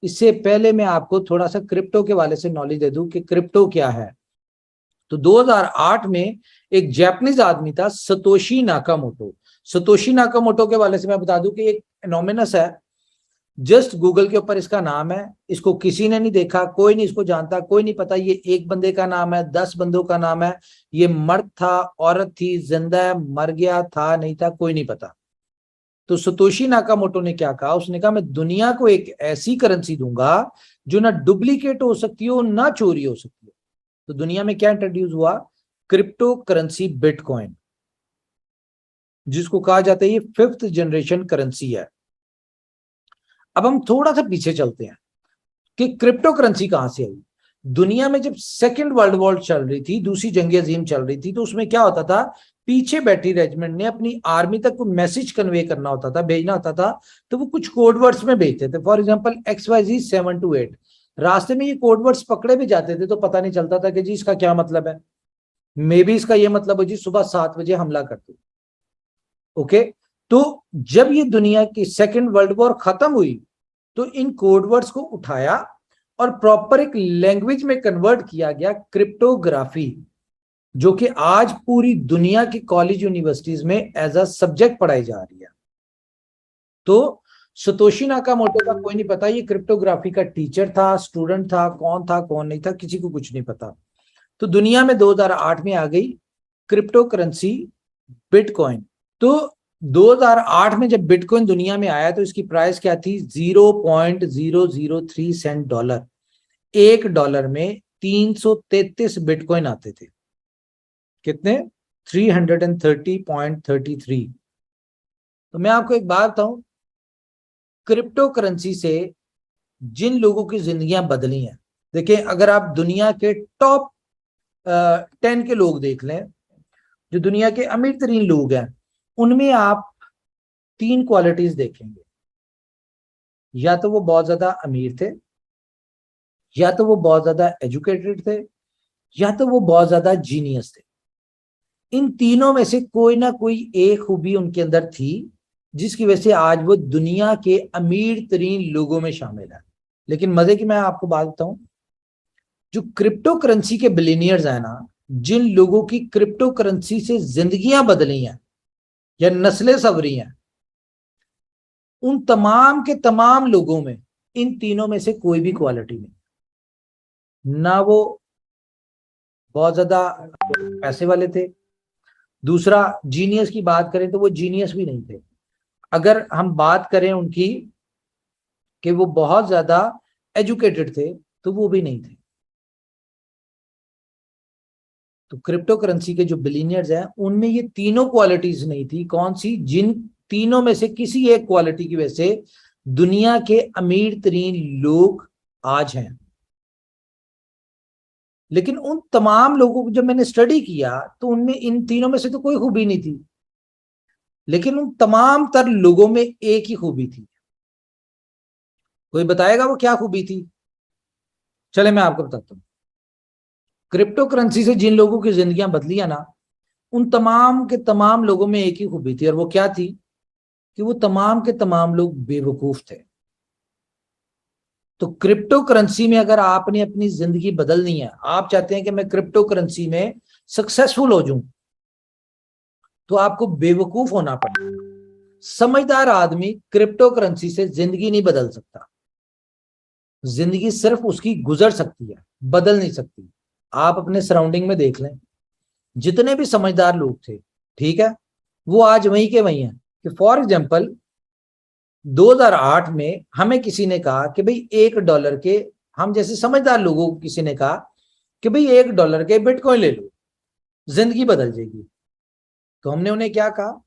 इससे पहले मैं आपको थोड़ा सा क्रिप्टो के वाले से नॉलेज दे दूं कि क्रिप्टो क्या है। तो 2008 में एक जापानीज आदमी था, सतोशी नाकामोटो। सतोशी नाकामोटो के वाले से मैं बता दूं कि एक एनोमिनस है, जस्ट गूगल के ऊपर इसका नाम है। इसको किसी ने नहीं देखा, कोई नहीं इसको जानता, कोई नहीं पता ये एक बंदे का नाम है, 10 बंदों का नाम है, ये मर्द था, औरत थी, जिंदा है, मर गया था, नहीं था, कोई नहीं पता। तो सतोशी नाकामोटो ने क्या कहा, उसने कहा मैं दुनिया को एक ऐसी करेंसी दूंगा जो ना डुप्लीकेट हो सकती हो ना चोरी हो सकती हो। तो दुनिया में क्या इंट्रोड्यूस हुआ, क्रिप्टो करेंसी बिटकॉइन, जिसको कहा जाता है ये 5th जनरेशन करेंसी है। अब हम थोड़ा सा पीछे चलते हैं कि क्रिप्टो करेंसी कहां से आई। दुनिया में जब सेकेंड वर्ल्ड वॉर चल रही थी, दूसरी जंग अजीम चल रही थी, तो उसमें क्या होता था, पीछे बैठी रेजिमेंट ने अपनी आर्मी तक को मैसेज कन्वे करना होता था, भेजना होता था, तो वो कुछ कोड वर्ड्स में भेजते थे। फॉर एग्जांपल XYZ728, रास्ते में ये कोड वर्ड्स पकड़े भी जाते थे तो पता नहीं चलता था कि जी इसका क्या मतलब है। मे बी इसका ये मतलब हो जी सुबह 7 बजे हमला कर दो। ओके, तो जब ये दुनिया की सेकेंड वर्ल्ड वॉर खत्म हुई तो इन कोड वर्ड्स को उठाया और प्रॉपर एक लैंग्वेज में कन्वर्ट किया गया, क्रिप्टोग्राफी, जो कि आज पूरी दुनिया की कॉलेज यूनिवर्सिटीज में एज अ सब्जेक्ट पढ़ाई जा रही है। तो सतोशी नाकामोटो का कोई नहीं पता, ये क्रिप्टोग्राफी का टीचर था, स्टूडेंट था, कौन नहीं था, किसी को कुछ नहीं पता। तो दुनिया में 2008 में आ गई क्रिप्टो करेंसी बिटकॉइन। तो 2008 में जब बिटकॉइन दुनिया में आया तो इसकी प्राइस क्या थी, 0.003 सेंट डॉलर। $1 में 333 बिटकॉइन आते थे। कितने, 330.33। तो मैं आपको एक बात बताऊं, क्रिप्टो करेंसी से जिन लोगों की जिंदगियां बदली हैं, देखिए अगर आप दुनिया के टॉप 10 के लोग देख लें, जो दुनिया के अमीर तरीन लोग हैं, उनमें आप 3 क्वालिटीज देखेंगे। या तो वो बहुत ज्यादा अमीर थे, या तो वो बहुत ज्यादा एजुकेटेड थे, या तो वो बहुत ज्यादा जीनियस थे। इन तीनों में से कोई ना कोई एक खूबी उनके अंदर थी जिसकी वजह से आज वो दुनिया के अमीर तरीन लोगों में शामिल है। लेकिन मजे की मैं आपको बात बताऊं, जो क्रिप्टो करेंसी के बिलियनियर्स हैं ना, जिन लोगों की क्रिप्टो करेंसी से जिंदगियां बदली हैं या नस्लें संवरी हैं, उन तमाम के तमाम लोगों में इन तीनों में से कोई भी क्वालिटी नहीं। ना वो बहुत ज्यादा पैसे वाले थे, दूसरा जीनियस की बात करें तो वो जीनियस भी नहीं थे। अगर हम बात करें उनकी कि वो बहुत ज्यादा एजुकेटेड थे, तो वो भी नहीं थे। तो क्रिप्टो करेंसी के जो बिलियनियर्स हैं उनमें ये तीनों क्वालिटीज नहीं थी। कौन सी, जिन तीनों में से किसी एक क्वालिटी की वजह से दुनिया के अमीर तरीन लोग आज हैं। लेकिन उन तमाम लोगों को जब मैंने स्टडी किया तो उनमें इन तीनों में से तो कोई खूबी नहीं थी, लेकिन उन तमाम तर लोगों में एक ही खूबी थी। कोई बताएगा वो क्या खूबी थी? चले मैं आपको बताता हूं। क्रिप्टो करेंसी से जिन लोगों की जिंदगियां बदली है ना, उन तमाम के तमाम लोगों में एक ही खूबी थी, और वो क्या थी कि वो तमाम के तमाम लोग बेवकूफ थे। तो क्रिप्टो करेंसी में अगर आपने अपनी जिंदगी बदलनी है, आप चाहते हैं कि मैं क्रिप्टो करेंसी में सक्सेसफुल हो जाऊं, तो आपको बेवकूफ होना पड़ेगा। समझदार आदमी क्रिप्टो करेंसी से जिंदगी नहीं बदल सकता। जिंदगी सिर्फ उसकी गुजर सकती है, बदल नहीं सकती। आप अपने सराउंडिंग में देख लें, जितने भी समझदार लोग थे, ठीक है, वो आज वहीं के वहीं हैं। कि फॉर एग्जाम्पल 2008 में हमें किसी ने कहा कि भाई $1 के, हम जैसे समझदार लोगों को किसी ने कहा कि भाई $1 के बिटकॉइन ले लो, जिंदगी बदल जाएगी। तो हमने उन्हें क्या कहा,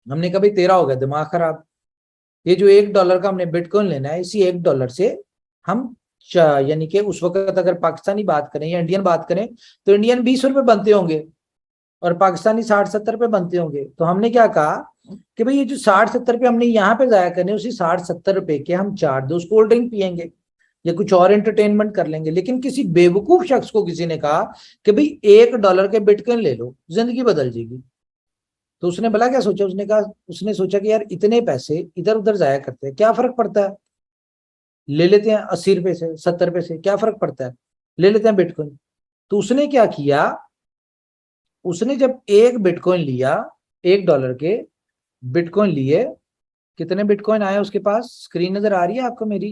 हमने कहा भाई तेरा हो गया दिमाग खराब, ये जो $1 का हमने बिटकॉइन लेना है, इसी $1 से हम यानी कि उस वक्त अगर पाकिस्तानी बात करें या इंडियन बात करें तो इंडियन ₹20 बनते होंगे और पाकिस्तानी 60-70 बनते होंगे। तो हमने क्या कहा कि भाई ये जो 60-70 हमने यहाँ पे जाया करने, उसी 60-70 के हम 4 दोस्त कोल्ड ड्रिंक पियेंगे या कुछ और एंटरटेनमेंट कर लेंगे। लेकिन किसी बेवकूफ शख्स को किसी ने कहा कि भाई $1 के बिटकॉइन ले लो, जिंदगी बदल जाएगी। तो उसने भला क्या सोचा, उसने कहा, उसने सोचा कि यार इतने पैसे इधर उधर जाया करते हैं, क्या फर्क पड़ता है, ले लेते हैं 80 रुपए से, 70 रुपए से, क्या फर्क पड़ता है, ले लेते हैं बिटकॉइन। तो उसने क्या किया, उसने जब एक बिटकॉइन लिया, $1 के बिटकॉइन लिए, कितने बिटकॉइन आए उसके पास, स्क्रीन नजर आ रही है आपको मेरी,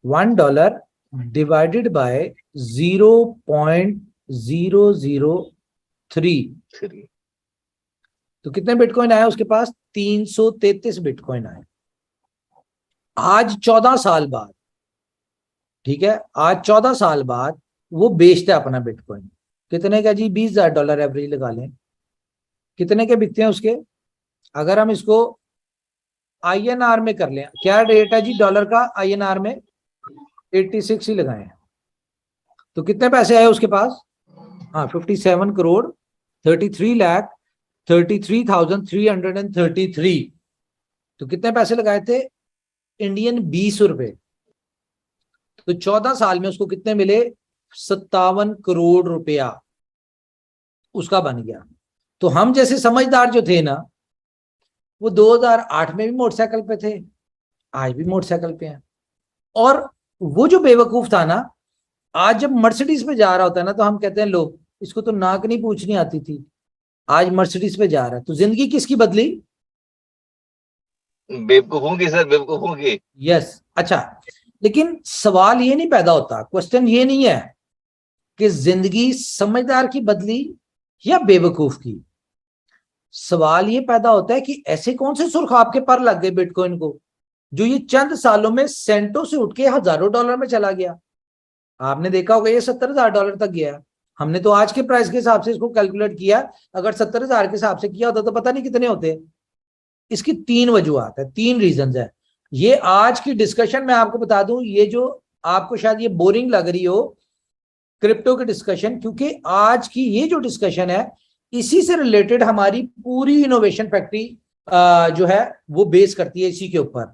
$1 डिवाइडेड बाय 0.003, तो कितने बिटकॉइन आए उसके पास, 333 बिटकॉइन आए। आज 14 साल बाद, ठीक है, आज 14 साल बाद वो बेचता है अपना बिटकॉइन, कितने का जी, $20,000 एवरेज लगा लें, कितने के बिकते हैं उसके, अगर हम इसको INR में कर लें, क्या रेट है जी डॉलर का INR में, 86 ही लगाए, तो कितने पैसे आए उसके पास, हाँ 57 करोड़ 33,33,333, तो कितने पैसे लगाए थे, इंडियन 20 रुपए, तो 14 साल में उसको कितने मिले, 57 करोड़ रुपया उसका बन गया। तो हम जैसे समझदार जो थे ना, वो 2008 में भी मोटरसाइकिल पे थे, आज भी मोटरसाइकिल पे हैं, और वो जो बेवकूफ था ना, आज जब मर्सिडीज पे जा रहा होता है ना, तो हम कहते हैं लो इसको तो नाक नहीं पूछनी आती थी, आज मर्सिडीज पे जा रहा है, तो जिंदगी किसकी बदली, बेवकूफों की सर, बेवकूफों की। यस। अच्छा, लेकिन सवाल ये नहीं पैदा होता, क्वेश्चन ये नहीं है कि जिंदगी समझदार की बदली या बेवकूफ की, सवाल ये पैदा होता है कि ऐसे कौन से सुर्ख आपके पर लग गए बिटकॉइन को, जो ये चंद सालों में सेंटों से उठ के हजारों डॉलर में चला गया। आपने देखा होगा ये $70,000 तक गया, हमने तो आज के प्राइस के हिसाब से इसको कैलकुलेट किया, अगर 70,000 के हिसाब से किया होता तो पता नहीं कितने होते। इसकी 3 वजूहत है, 3 रीजंस है। ये आज की डिस्कशन मैं आपको बता दूं, ये जो आपको शायद ये बोरिंग लग रही हो क्रिप्टो की डिस्कशन, क्योंकि आज की ये जो डिस्कशन है इसी से रिलेटेड हमारी पूरी इनोवेशन फैक्ट्री जो है वो बेस करती है इसी के ऊपर।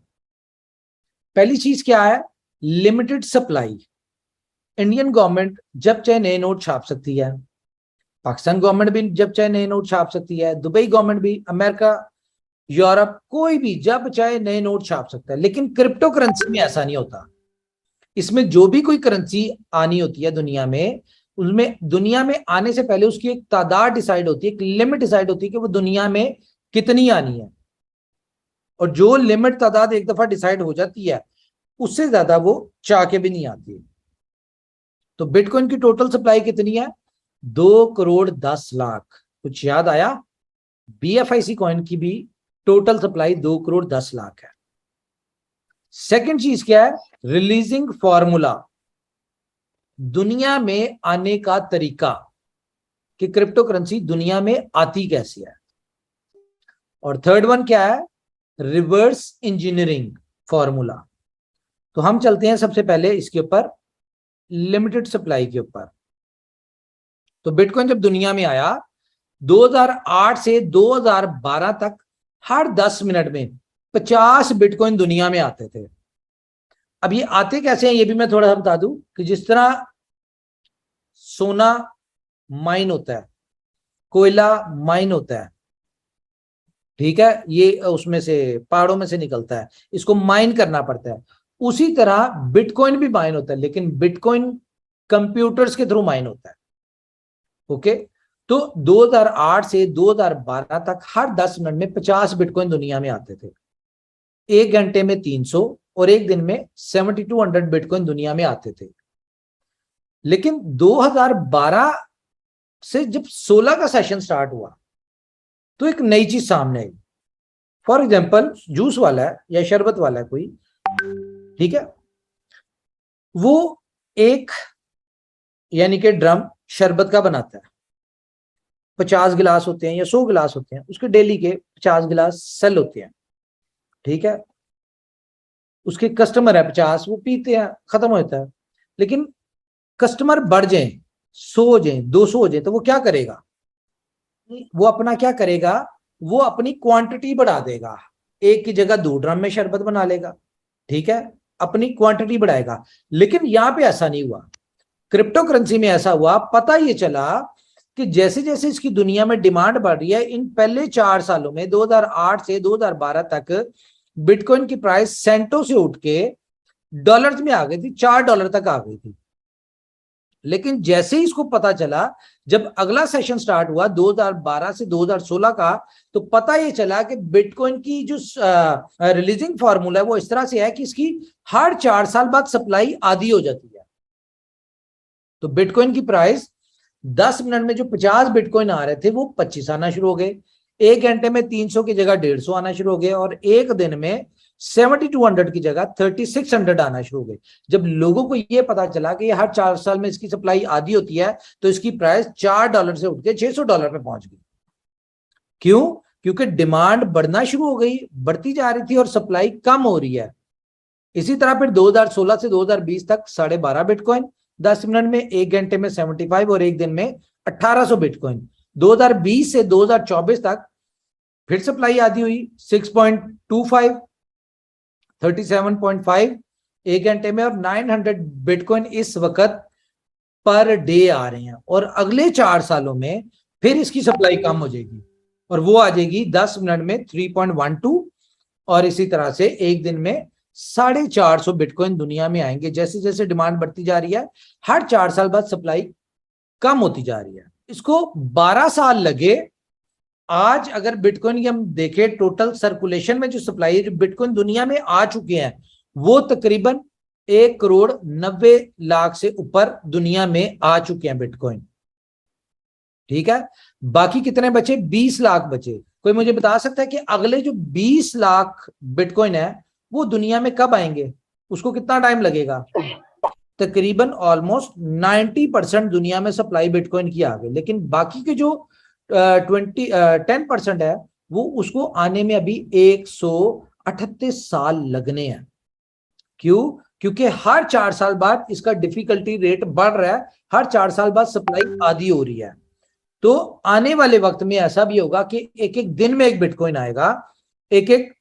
पहली चीज क्या है, लिमिटेड सप्लाई। इंडियन गवर्नमेंट जब चाहे नए नोट छाप सकती है, पाकिस्तान गवर्नमेंट भी जब चाहे नए नोट छाप सकती है, दुबई गवर्नमेंट भी, अमेरिका, यूरोप, कोई भी जब चाहे नए नोट छाप सकता है। लेकिन क्रिप्टो करेंसी में ऐसा नहीं होता। इसमें जो भी कोई करेंसी आनी होती है दुनिया में, उसमें दुनिया में आने से पहले उसकी एक तादाद डिसाइड होती है, एक लिमिट डिसाइड होती है कि वो दुनिया में कितनी आनी है, और जो लिमिट तादाद एक दफा डिसाइड हो जाती है उससे ज्यादा वो चाह के भी नहीं आती। तो बिटकॉइन की टोटल सप्लाई कितनी है, 2,10,00,000। कुछ याद आया, BFIC कॉइन की भी टोटल सप्लाई 2,10,00,000 है। सेकंड चीज क्या है, रिलीजिंग फॉर्मूला, दुनिया में आने का तरीका कि क्रिप्टो करेंसी दुनिया में आती कैसी है। और थर्ड वन क्या है, रिवर्स इंजीनियरिंग फॉर्मूला। तो हम चलते हैं सबसे पहले इसके ऊपर, लिमिटेड सप्लाई के ऊपर। तो बिटकॉइन जब दुनिया में आया 2008 से 2012 तक हर 10 मिनट में 50 बिटकॉइन दुनिया में आते थे। अब ये आते कैसे हैं ये भी मैं थोड़ा सा बता दूं, कि जिस तरह सोना माइन होता है, कोयला माइन होता है, ठीक है, ये उसमें से पहाड़ों में से निकलता है, इसको माइन करना पड़ता है, उसी तरह बिटकॉइन भी माइन होता है, लेकिन बिटकॉइन कंप्यूटर्स के थ्रू माइन होता है। ओके, तो 2008 से 2012 तक हर 10 मिनट में 50 बिटकॉइन दुनिया में आते थे, एक घंटे में 300 और एक दिन में 7200 बिटकॉइन दुनिया में आते थे। लेकिन 2012 से जब 16 का सेशन स्टार्ट हुआ तो एक नई चीज सामने आई। फॉर एग्जाम्पल, जूस वाला है या शरबत वाला है कोई, ठीक है, वो एक यानी कि ड्रम शरबत का बनाता है, 50 गिलास होते हैं या 100 गिलास होते हैं, उसके डेली के 50 गिलास सेल होते हैं, ठीक है, उसके कस्टमर है 50, वो पीते हैं, खत्म होता है। लेकिन कस्टमर बढ़ जाए, 100 हो जाए, 200 हो जाए, तो वो क्या करेगा, वो अपना क्या करेगा, वो अपनी क्वांटिटी बढ़ा देगा, एक की जगह 2 ड्रम में शरबत बना लेगा, ठीक है, अपनी क्वांटिटी बढ़ाएगा। लेकिन यहां पे ऐसा नहीं हुआ, क्रिप्टो करेंसी में ऐसा हुआ, पता ये चला कि जैसे जैसे इसकी दुनिया में डिमांड बढ़ रही है, इन पहले 4 सालों में 2008 से 2012 तक बिटकॉइन की प्राइस सेंटों से उठ के डॉलर्स में आ गई थी, $4 तक आ गई थी। लेकिन जैसे ही इसको पता चला, जब अगला सेशन स्टार्ट हुआ 2012 से 2016 का, तो पता ये चला कि बिटकॉइन की जो रिलीजिंग फॉर्मूला है वो इस तरह से है कि इसकी हर 4 साल बाद सप्लाई आधी हो जाती है। तो बिटकॉइन की प्राइस 10 मिनट में जो 50 बिटकॉइन आ रहे थे वो 25 आना शुरू हो गए, 1 घंटे में 300 की जगह 150 आना शुरू हो गए, और एक दिन में 7200 की जगह 3600 आना शुरू हो गए। जब लोगों को यह पता चला कि हर 4 साल में इसकी सप्लाई आधी होती है, तो इसकी प्राइस $4 से उठ के $600 पे पहुंच गई। क्यों? क्योंकि डिमांड बढ़ना शुरू हो गई, बढ़ती जा रही थी और सप्लाई कम हो रही है। इसी तरह फिर 2016 से 2020 तक 12.5 बिटकॉइन, 10 मिनट में, 1 घंटे में 75 और एक दिन में 1800 बिटकॉइन। 2020 से 2024 तक फिर सप्लाई आधी हुई, 6.25, 37.5 एक घंटे में, और 900 बिटकॉइन इस वक्त पर डे आ रहे हैं। और अगले 4 सालों में फिर इसकी सप्लाई कम हो जाएगी और वो आ जाएगी 10 मिनट में 3.12, और इसी तरह से एक दिन में 450 बिटकॉइन दुनिया में आएंगे। जैसे जैसे डिमांड बढ़ती जा रही है, हर 4 साल बाद सप्लाई कम होती जा रही है। इसको 12 साल लगे। आज अगर बिटकॉइन की हम देखें, टोटल सर्कुलेशन में जो सप्लाई है, जो बिटकॉइन दुनिया में आ चुके हैं, वो तकरीबन 1,90,00,000 से ऊपर दुनिया में आ चुके हैं बिटकॉइन। ठीक है, बाकी कितने बचे? 20 लाख बचे। कोई मुझे बता सकता है कि अगले जो 20 लाख बिटकॉइन है वो दुनिया में कब आएंगे? उसको कितना टाइम लगेगा? तकरीबन ऑलमोस्ट 90% दुनिया में सप्लाई बिटकॉइन की आ गई, लेकिन बाकी के जो 10% है वो उसको आने में अभी 138 साल लगने हैं। क्यों? क्योंकि हर 4 साल बाद इसका डिफिकल्टी रेट बढ़ रहा है, हर 4 साल बाद सप्लाई आधी हो रही है। तो आने वाले वक्त में ऐसा भी होगा कि एक एक दिन में एक बिटकॉइन आएगा, एक एक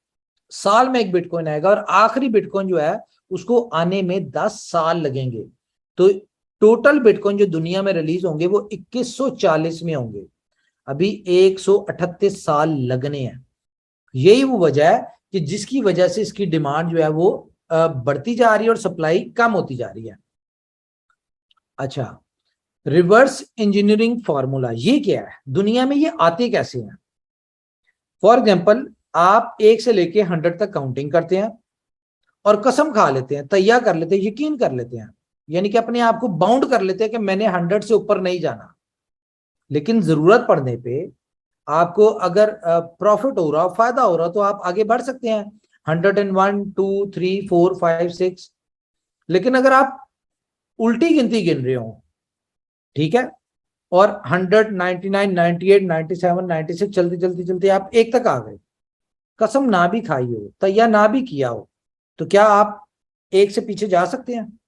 साल में एक बिटकॉइन आएगा, और आखिरी बिटकॉइन जो है उसको आने में 10 साल लगेंगे। तो टोटल बिटकॉइन जो दुनिया में रिलीज होंगे वो 2140 में होंगे, अभी 138 साल लगने हैं। यही वो वजह है कि जिसकी वजह से इसकी डिमांड जो है वो बढ़ती जा रही है और सप्लाई कम होती जा रही है। अच्छा, रिवर्स इंजीनियरिंग फॉर्मूला ये क्या है? दुनिया में ये आते कैसे हैं? फॉर एग्जाम्पल, आप 1 से लेके 100 तक काउंटिंग करते हैं और कसम खा लेते हैं, तैयार कर लेते हैं, यकीन कर लेते हैं, यानी कि अपने आप को बाउंड कर लेते हैं कि मैंने 100 से ऊपर नहीं जाना। लेकिन जरूरत पड़ने पे आपको अगर प्रॉफिट हो रहा, फायदा हो रहा, तो आप आगे बढ़ सकते हैं 101, 2, 3, 4, 5, 6। लेकिन अगर आप उल्टी गिनती गिन रहे हो, ठीक है, और 100, 99, 98, 97, 96 चलते चलते चलते आप 1 तक आ गए, कसम ना भी खाई हो, तैयार ना भी किया हो, तो क्या आप 1 से पीछे जा सकते हैं?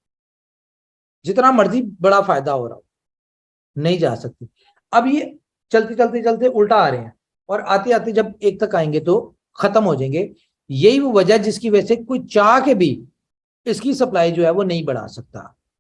जितना मर्जी बड़ा फायदा हो रहा हो, नहीं जा सकते। अब ये चलते चलते चलते उल्टा आ रहे हैं, और आते आते जब 1 तक आएंगे तो खत्म हो जाएंगे। यही वो वजह जिसकी वजह से कोई चाह के भी इसकी सप्लाई जो है वो नहीं बढ़ा सकता।